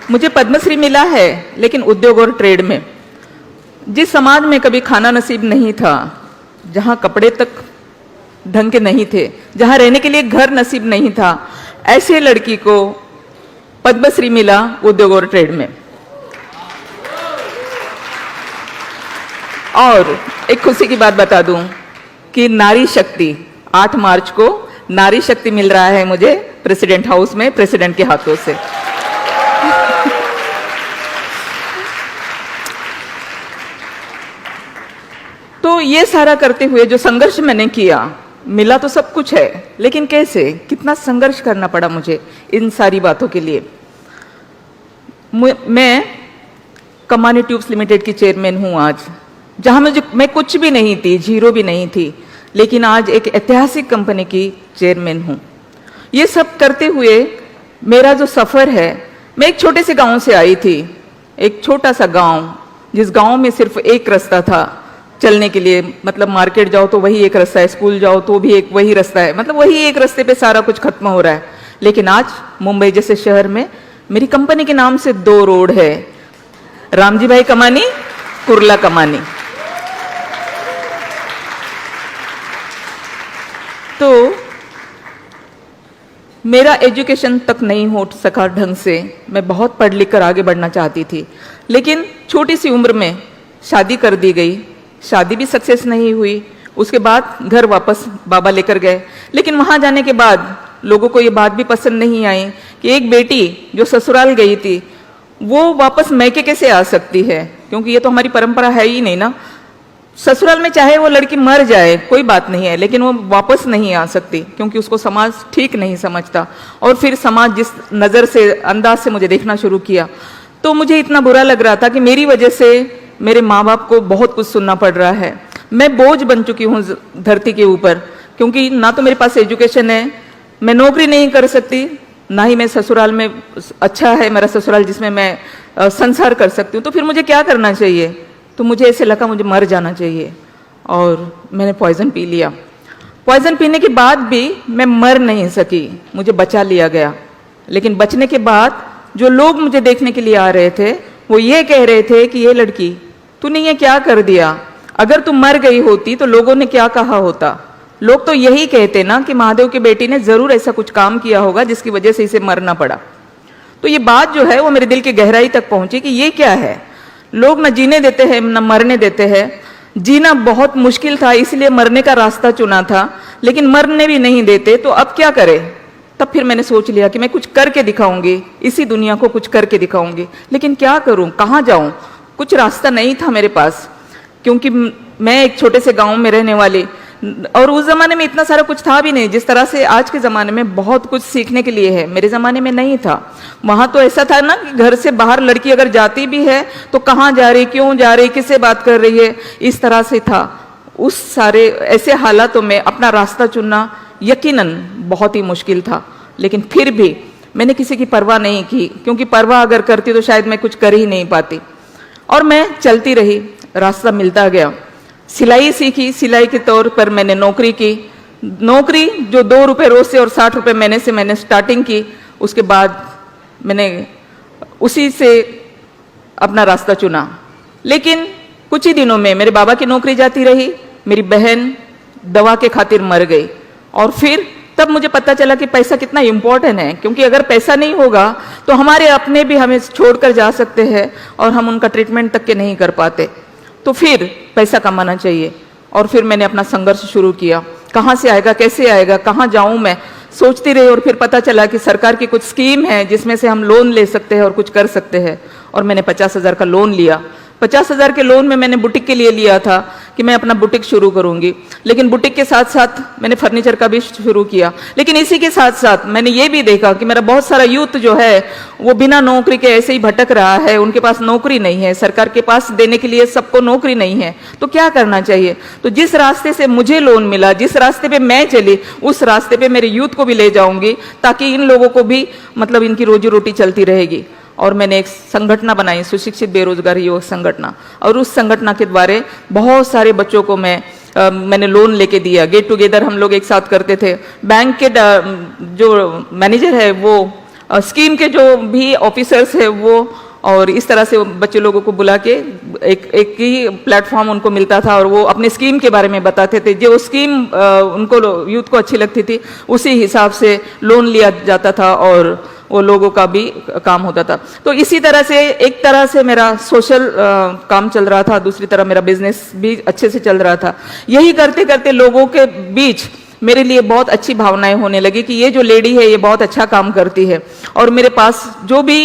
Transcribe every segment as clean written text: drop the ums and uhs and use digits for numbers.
मुझे पद्मश्री मिला है, लेकिन उद्योग और ट्रेड में। जिस समाज में कभी खाना नसीब नहीं था, जहां कपड़े तक ढंग के नहीं थे, जहां रहने के लिए घर नसीब नहीं था, ऐसे लड़की को पद्मश्री मिला उद्योग और ट्रेड में। और एक खुशी की बात बता दूं कि नारी शक्ति 8 मार्च को नारी शक्ति मिल रहा है मुझे प्रेसिडेंट हाउस में, प्रेसिडेंट के हाथों से। तो ये सारा करते हुए जो संघर्ष मैंने किया, मिला तो सब कुछ है, लेकिन कैसे, कितना संघर्ष करना पड़ा मुझे इन सारी बातों के लिए। मैं कमानी ट्यूब्स लिमिटेड की चेयरमैन हूं आज, जहां मैं कुछ भी नहीं थी, जीरो भी नहीं थी, लेकिन आज एक ऐतिहासिक कंपनी की चेयरमैन हूं। ये सब करते हुए मेरा जो सफर है, मैं एक छोटे से गांव से आई थी, एक छोटा सा गांव, जिस गांव में सिर्फ एक रास्ता था चलने के लिए, मतलब मार्केट जाओ तो वही एक रास्ता है, स्कूल जाओ तो भी एक वही रास्ता है, मतलब वही एक रास्ते पे सारा कुछ खत्म हो रहा है। लेकिन आज मुंबई जैसे शहर में मेरी कंपनी के नाम से 2 रोड है, रामजी भाई कमानी, कुर्ला कमानी। तो मेरा एजुकेशन तक नहीं हो सका ढंग से, मैं बहुत पढ़ लिख कर आगे बढ़ना चाहती थी, लेकिन छोटी सी उम्र में शादी कर दी गई, शादी भी सक्सेस नहीं हुई। उसके बाद घर वापस बाबा लेकर गए, लेकिन वहां जाने के बाद लोगों को ये बात भी पसंद नहीं आई कि एक बेटी जो ससुराल गई थी वो वापस मैके कैसे आ सकती है, क्योंकि ये तो हमारी परंपरा है ही नहीं ना। ससुराल में चाहे वो लड़की मर जाए कोई बात नहीं है, लेकिन वो वापस नहीं आ सकती, क्योंकि उसको समाज ठीक नहीं समझता। और फिर समाज जिस नज़र से, अंदाज से मुझे देखना शुरू किया, तो मुझे इतना बुरा लग रहा था कि मेरी वजह से मेरे माँ बाप को बहुत कुछ सुनना पड़ रहा है। मैं बोझ बन चुकी हूँ धरती के ऊपर, क्योंकि ना तो मेरे पास एजुकेशन है, मैं नौकरी नहीं कर सकती, ना ही मैं ससुराल में, अच्छा है मेरा ससुराल जिसमें मैं संसार कर सकती हूँ। तो फिर मुझे क्या करना चाहिए? तो मुझे ऐसे लगा मुझे मर जाना चाहिए, और मैंने पॉइजन पी लिया। पॉइजन पीने के बाद भी मैं मर नहीं सकी, मुझे बचा लिया गया। लेकिन बचने के बाद जो लोग मुझे देखने के लिए आ रहे थे, वो ये कह रहे थे कि ये लड़की, तूने ये क्या कर दिया? अगर तू मर गई होती तो लोगों ने क्या कहा होता? लोग तो यही कहते ना कि महादेव की बेटी ने जरूर ऐसा कुछ काम किया होगा जिसकी वजह से इसे मरना पड़ा। तो ये बात जो है वो मेरे दिल की गहराई तक पहुंची कि ये क्या है, लोग न जीने देते हैं न मरने देते हैं। जीना बहुत मुश्किल था, इसलिए मरने का रास्ता चुना था, लेकिन मरने भी नहीं देते, तो अब क्या करें? तब फिर मैंने सोच लिया कि मैं कुछ करके दिखाऊंगी, इसी दुनिया को कुछ करके दिखाऊंगी। लेकिन क्या करूं, कहाँ जाऊं? कुछ रास्ता नहीं था मेरे पास, क्योंकि मैं एक छोटे से गांव में रहने वाली, और उस जमाने में इतना सारा कुछ था भी नहीं जिस तरह से आज के ज़माने में बहुत कुछ सीखने के लिए है, मेरे ज़माने में नहीं था। वहाँ तो ऐसा था ना कि घर से बाहर लड़की अगर जाती भी है तो कहाँ जा रही, क्यों जा रही, किससे बात कर रही है, इस तरह से था। उस सारे ऐसे हालातों में अपना रास्ता चुनना यकीनन बहुत ही मुश्किल था, लेकिन फिर भी मैंने किसी की परवाह नहीं की, क्योंकि परवाह अगर करती तो शायद मैं कुछ कर ही नहीं पाती। और मैं चलती रही, रास्ता मिलता गया। सिलाई सीखी, सिलाई के तौर पर मैंने नौकरी की, नौकरी जो 2 रुपये रोज से और 60 रुपये महीने से मैंने स्टार्टिंग की। उसके बाद मैंने उसी से अपना रास्ता चुना। लेकिन कुछ ही दिनों में मेरे बाबा की नौकरी जाती रही, मेरी बहन दवा के खातिर मर गई, और फिर तब मुझे पता चला कि पैसा कितना इम्पोर्टेंट है, क्योंकि अगर पैसा नहीं होगा तो हमारे अपने भी हमें छोड़कर जा सकते हैं और हम उनका ट्रीटमेंट तक के नहीं कर पाते। तो फिर पैसा कमाना चाहिए, और फिर मैंने अपना संघर्ष शुरू किया। कहाँ से आएगा, कैसे आएगा, कहाँ जाऊँ, मैं सोचती रही, और फिर पता चला कि सरकार की कुछ स्कीम है जिसमें से हम लोन ले सकते हैं और कुछ कर सकते हैं। और मैंने 50,000 का लोन लिया। 50,000 के लोन में मैंने बुटीक के लिए लिया था कि मैं अपना बुटीक शुरू करूंगी, लेकिन बुटीक के साथ साथ मैंने फर्नीचर का भी शुरू किया। लेकिन इसी के साथ साथ मैंने ये भी देखा कि मेरा बहुत सारा यूथ जो है वो बिना नौकरी के ऐसे ही भटक रहा है, उनके पास नौकरी नहीं है, सरकार के पास देने के लिए सबको नौकरी नहीं है, तो क्या करना चाहिए? तो जिस रास्ते से मुझे लोन मिला, जिस रास्ते पे मैं चली, उस रास्ते पे मेरे यूथ को भी ले जाऊंगी, ताकि इन लोगों को भी मतलब इनकी रोजी रोटी चलती रहेगी। और मैंने एक संगठन बनाई, सुशिक्षित बेरोजगार युवक संगठन, और उस संगठन के द्वारा बहुत सारे बच्चों को मैंने लोन लेके दिया। गेट टुगेदर हम लोग एक साथ करते थे। बैंक के जो मैनेजर है वो स्कीम के जो भी ऑफिसर्स है वो, और इस तरह से बच्चे लोगों को बुला के एक ही प्लेटफॉर्म उनको मिलता था और वो अपने स्कीम के बारे में बताते थे। जो स्कीम उनको यूथ को अच्छी लगती थी उसी हिसाब से लोन लिया जाता था और वो लोगों का भी काम होता था। तो इसी तरह से एक तरह से मेरा सोशल काम चल रहा था, दूसरी तरफ मेरा बिजनेस भी अच्छे से चल रहा था। यही करते करते लोगों के बीच मेरे लिए बहुत अच्छी भावनाएं होने लगी कि ये जो लेडी है ये बहुत अच्छा काम करती है, और मेरे पास जो भी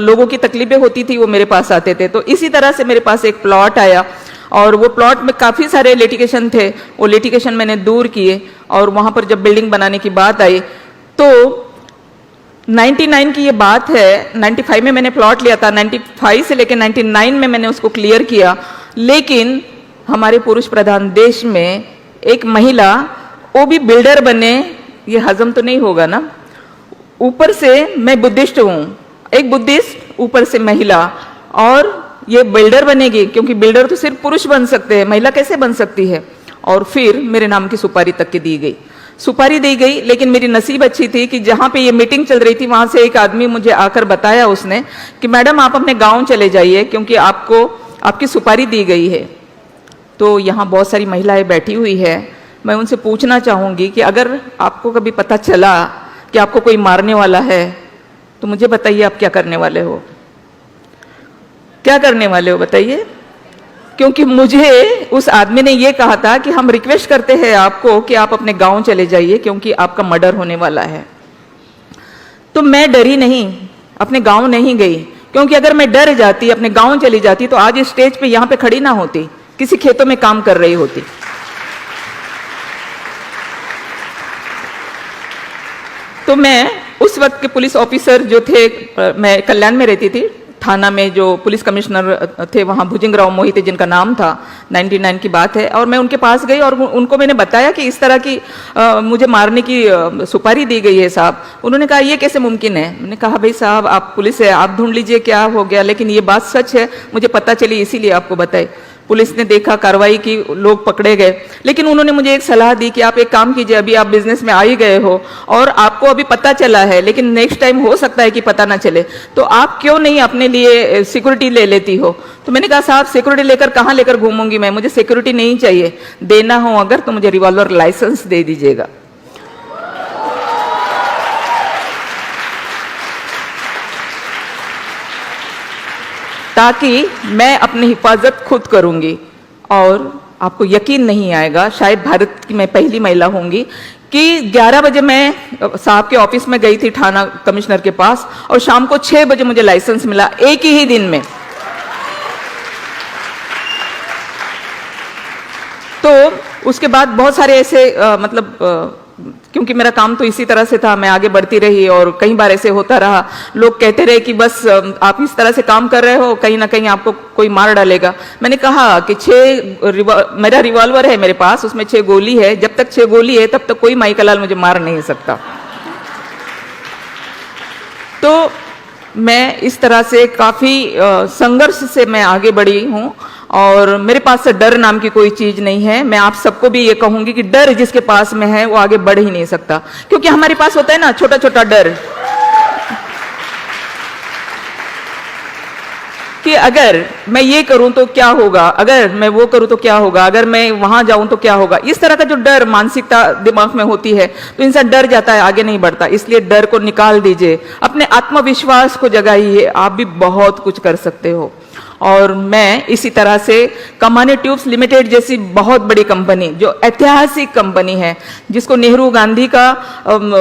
लोगों की तकलीफें होती थी वो मेरे पास आते थे। तो इसी तरह से मेरे पास एक प्लॉट आया और वो प्लॉट में काफ़ी सारे लिटिगेशन थे, वो लिटिगेशन मैंने दूर किए, और वहाँ पर जब बिल्डिंग बनाने की बात आई तो 99 की ये बात है, 95 में मैंने प्लॉट लिया था, 95 से लेकर 99 में मैंने उसको क्लियर किया। लेकिन हमारे पुरुष प्रधान देश में एक महिला वो भी बिल्डर बने, ये हजम तो नहीं होगा ना। ऊपर से मैं बुद्धिस्ट हूँ, एक बुद्धिस्ट, ऊपर से महिला, और ये बिल्डर बनेगी, क्योंकि बिल्डर तो सिर्फ पुरुष बन सकते हैं, महिला कैसे बन सकती है। और फिर मेरे नाम की सुपारी तक की दी गई, सुपारी दी गई। लेकिन मेरी नसीब अच्छी थी कि जहाँ पे ये मीटिंग चल रही थी वहाँ से एक आदमी मुझे आकर बताया उसने कि मैडम आप अपने गाँव चले जाइए क्योंकि आपको आपकी सुपारी दी गई है। तो यहाँ बहुत सारी महिलाएं बैठी हुई है, मैं उनसे पूछना चाहूँगी कि अगर आपको कभी पता चला कि आपको कोई मारने वाला है तो मुझे बताइए आप क्या करने वाले हो, क्या करने वाले हो बताइए। क्योंकि मुझे उस आदमी ने ये कहा था कि हम रिक्वेस्ट करते हैं आपको कि आप अपने गांव चले जाइए क्योंकि आपका मर्डर होने वाला है। तो मैं डरी नहीं, अपने गांव नहीं गई, क्योंकि अगर मैं डर जाती, अपने गांव चली जाती तो आज इस स्टेज पे यहाँ पे खड़ी ना होती, किसी खेतों में काम कर रही होती। तो मैं उस वक्त के पुलिस ऑफिसर जो थे, मैं कल्याण में रहती थी, थाना में जो पुलिस कमिश्नर थे वहाँ भुजंगराव मोहिते जिनका नाम था, 99 की बात है, और मैं उनके पास गई और उनको मैंने बताया कि इस तरह की मुझे मारने की सुपारी दी गई है साहब। उन्होंने कहा ये कैसे मुमकिन है। मैंने कहा भाई साहब आप पुलिस है, आप ढूंढ लीजिए क्या हो गया, लेकिन ये बात सच है, मुझे पता चली इसीलिए आपको बताई। पुलिस ने देखा, कार्रवाई की, लोग पकड़े गए। लेकिन उन्होंने मुझे एक सलाह दी कि आप एक काम कीजिए, अभी आप बिजनेस में आ ही गए हो और आपको अभी पता चला है, लेकिन नेक्स्ट टाइम हो सकता है कि पता ना चले, तो आप क्यों नहीं अपने लिए सिक्योरिटी ले लेती हो। तो मैंने कहा साहब सिक्योरिटी लेकर कहाँ लेकर घूमूंगी मैं, मुझे सिक्योरिटी नहीं चाहिए, देना हो अगर तो मुझे रिवॉल्वर लाइसेंस दे दीजिएगा। ताकि मैं अपनी हिफाजत खुद करूंगी। और आपको यकीन नहीं आएगा, शायद भारत की मैं पहली महिला होंगी कि 11 बजे मैं साहब के ऑफिस में गई थी थाना कमिश्नर के पास, और शाम को 6 बजे मुझे लाइसेंस मिला, एक ही दिन में। तो उसके बाद बहुत सारे ऐसे क्योंकि मेरा काम तो इसी तरह से था, मैं आगे बढ़ती रही और कई बार ऐसे होता रहा। लोग कहते रहे कि बस आप इस तरह से काम कर रहे हो, कहीं ना कहीं आपको कोई मार डालेगा। मैंने कहा कि मेरा रिवॉल्वर है मेरे पास, उसमें 6 गोली है, जब तक 6 गोली है तब तक कोई माइकलाल मुझे मार नहीं सकता। तो मैं इस तरह से काफी संघर्ष से मैं आगे बढ़ी हूँ, और मेरे पास से डर नाम की कोई चीज नहीं है। मैं आप सबको भी ये कहूंगी कि डर जिसके पास में है वो आगे बढ़ ही नहीं सकता, क्योंकि हमारे पास होता है ना छोटा छोटा डर कि अगर मैं ये करूं तो क्या होगा, अगर मैं वो करूं तो क्या होगा, अगर मैं वहां जाऊं तो क्या होगा। इस तरह का जो डर मानसिकता दिमाग में होती है तो इंसान डर जाता है, आगे नहीं बढ़ता। इसलिए डर को निकाल दीजिए, अपने आत्मविश्वास को जगाइए, आप भी बहुत कुछ कर सकते हो। और मैं इसी तरह से कमानी ट्यूब्स लिमिटेड जैसी बहुत बड़ी कंपनी, जो ऐतिहासिक कंपनी है, जिसको नेहरू गांधी का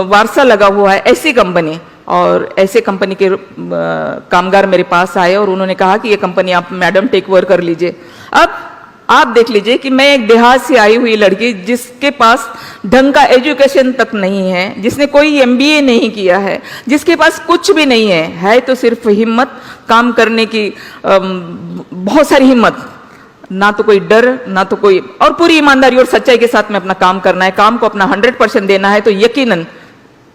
वारसा लगा हुआ है, ऐसी कंपनी, और ऐसे कंपनी के कामगार मेरे पास आए और उन्होंने कहा कि ये कंपनी आप मैडम टेक ओवर कर लीजिए। अब आप देख लीजिए कि मैं एक देहात से आई हुई लड़की, जिसके पास ढंग का एजुकेशन तक नहीं है, जिसने कोई MBA नहीं किया है, जिसके पास कुछ भी नहीं है तो सिर्फ हिम्मत, काम करने की बहुत सारी हिम्मत, ना तो कोई डर, ना तो कोई, और पूरी ईमानदारी और सच्चाई के साथ में अपना काम करना है, काम को अपना 100% देना है, तो यकीनन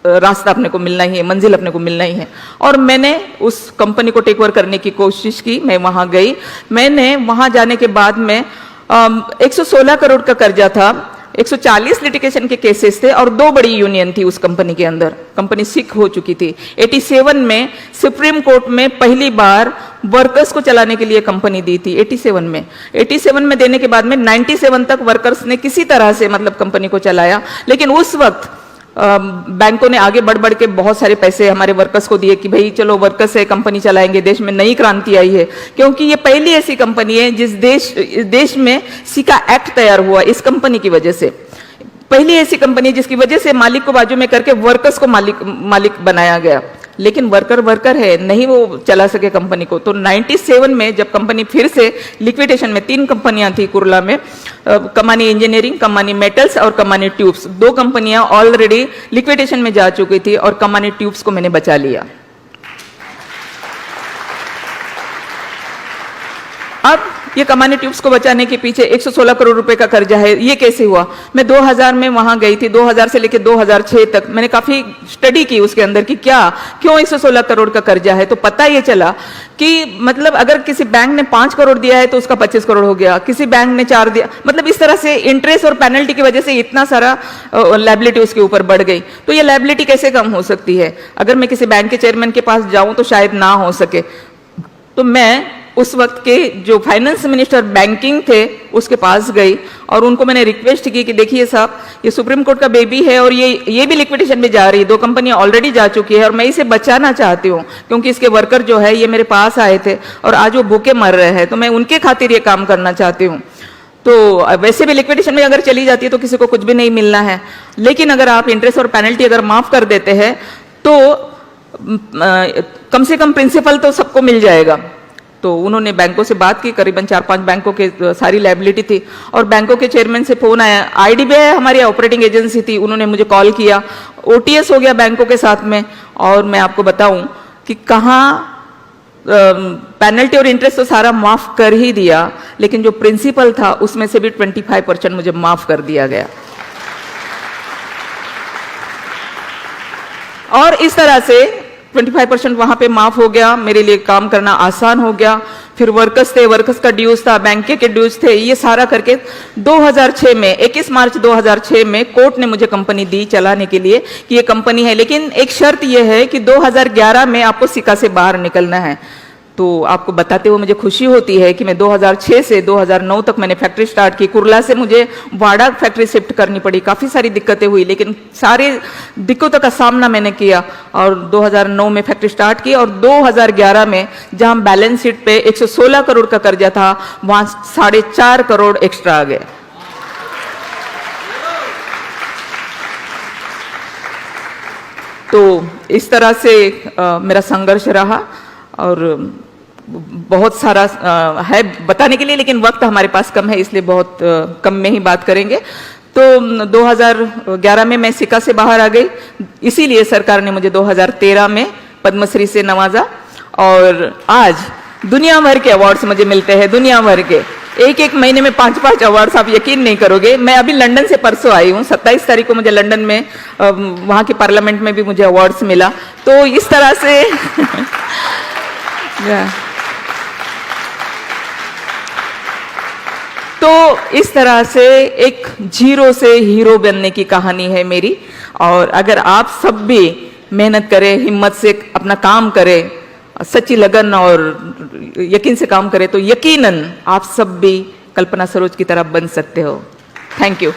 रास्ता अपने को मिलना ही है, मंजिल अपने को मिलना ही है। और मैंने उस कंपनी को टेक ओवर करने की कोशिश की, मैं वहां गई। मैंने वहां जाने के बाद में 116 करोड़ का कर्जा था, 140 लिटिगेशन के केसेस थे और 2 बड़ी यूनियन थी उस कंपनी के अंदर। कंपनी सिक हो चुकी थी। 87 में सुप्रीम कोर्ट में पहली बार वर्कर्स को चलाने के लिए कंपनी दी थी। 87 में देने के बाद में 97 तक वर्कर्स ने किसी तरह से मतलब कंपनी को चलाया। लेकिन उस वक्त बैंकों ने आगे बढ़ बढ़ के बहुत सारे पैसे हमारे वर्कर्स को दिए कि भाई चलो वर्कर्स से कंपनी चलाएंगे, देश में नई क्रांति आई है। क्योंकि ये पहली ऐसी कंपनी है जिस देश में सिका एक्ट तैयार हुआ इस कंपनी की वजह से। पहली ऐसी कंपनी जिसकी वजह से मालिक को बाजू में करके वर्कर्स को मालिक बनाया गया। लेकिन वर्कर है, नहीं वो चला सके कंपनी को। तो 97 में जब कंपनी फिर से लिक्विडेशन में, 3 कंपनियां थी कुरला में, कमानी इंजीनियरिंग, कमानी मेटल्स और कमानी ट्यूब्स, 2 कंपनियां ऑलरेडी लिक्विडेशन में जा चुकी थी और कमानी ट्यूब्स को मैंने बचा लिया। अब ये कमानी ट्यूब्स को बचाने के पीछे 116 करोड़ रुपए का कर्जा है। ये कैसे हुआ? मैं 2000 में वहां गई थी। 2000 से लेकर 2006 तक मैंने काफी स्टडी की उसके अंदर कि क्यों 116 करोड़ का कर्जा है। तो पता ये चला कि मतलब अगर किसी बैंक ने 5 करोड़ दिया है तो उसका 25 करोड़ हो गया, किसी बैंक ने 4 दिया, मतलब इस तरह से इंटरेस्ट और पेनल्टी की वजह से इतना सारा लायबिलिटी उसके ऊपर बढ़ गई। तो ये लायबिलिटी कैसे कम हो सकती है? अगर मैं किसी बैंक के चेयरमैन के पास जाऊं तो शायद ना हो सके। तो मैं उस वक्त के जो फाइनेंस मिनिस्टर बैंकिंग थे उसके पास गई और उनको मैंने रिक्वेस्ट की कि देखिए साहब, ये सुप्रीम कोर्ट का बेबी है और ये भी लिक्विडेशन में जा रही है, 2 कंपनियां ऑलरेडी जा चुकी है और मैं इसे बचाना चाहती हूँ क्योंकि इसके वर्कर जो है ये मेरे पास आए थे और आज वो भूखे मर रहे हैं, तो मैं उनके खातिर ये काम करना चाहती हूँ। तो वैसे भी लिक्विडेशन में अगर चली जाती है तो किसी को कुछ भी नहीं मिलना है, लेकिन अगर आप इंटरेस्ट और पेनल्टी अगर माफ कर देते हैं तो कम से कम प्रिंसिपल तो सबको मिल जाएगा। तो उन्होंने बैंकों से बात की, करीबन 4-5 बैंकों के सारी लायबिलिटी थी और बैंकों के चेयरमैन से फोन आया। आईडीबीआई हमारी ऑपरेटिंग एजेंसी थी, उन्होंने मुझे कॉल किया। ओटीएस हो गया बैंकों के साथ में। और मैं आपको बताऊं कि कहाँ पेनल्टी और इंटरेस्ट तो सारा माफ कर ही दिया, लेकिन जो प्रिंसिपल था उसमें से भी 25% मुझे माफ कर दिया गया। और इस तरह से 25% वहां पे माफ हो गया, मेरे लिए काम करना आसान हो गया। फिर वर्कर्स थे, वर्कर्स का ड्यूज था, बैंक के ड्यूज थे, ये सारा करके 2006 में 21 मार्च 2006 में कोर्ट ने मुझे कंपनी दी चलाने के लिए कि ये कंपनी है, लेकिन एक शर्त ये है कि 2011 में आपको सिका से बाहर निकलना है। तो आपको बताते हुए मुझे खुशी होती है कि मैं 2006 से 2009 तक मैंने फैक्ट्री स्टार्ट की। कुरला से मुझे वाड़ा फैक्ट्री शिफ्ट करनी पड़ी, काफ़ी सारी दिक्कतें हुई, लेकिन सारे दिक्कतों का सामना मैंने किया और 2009 में फैक्ट्री स्टार्ट की। और 2011 में जहां बैलेंस शीट पे 116 करोड़ का कर्जा था, वहां 4.5 करोड़ एक्स्ट्रा आ गए। तो इस तरह से मेरा संघर्ष रहा और बहुत सारा है बताने के लिए, लेकिन वक्त हमारे पास कम है, इसलिए बहुत कम में ही बात करेंगे। तो 2011 में मैं सिका से बाहर आ गई, इसीलिए सरकार ने मुझे 2013 में पद्मश्री से नवाजा और आज दुनिया भर के अवार्ड्स मुझे मिलते हैं, दुनिया भर के। एक महीने में 5-5 अवार्ड्स, आप यकीन नहीं करोगे। मैं अभी लंदन से परसों आई हूँ, 27 तारीख को मुझे लंदन में वहाँ के पार्लियामेंट में भी मुझे अवार्ड्स मिला। तो इस तरह से तो इस तरह से एक जीरो से हीरो बनने की कहानी है मेरी। और अगर आप सब भी मेहनत करें, हिम्मत से अपना काम करें, सच्ची लगन और यकीन से काम करें, तो यकीनन आप सब भी कल्पना सरोज की तरह बन सकते हो। Thank you.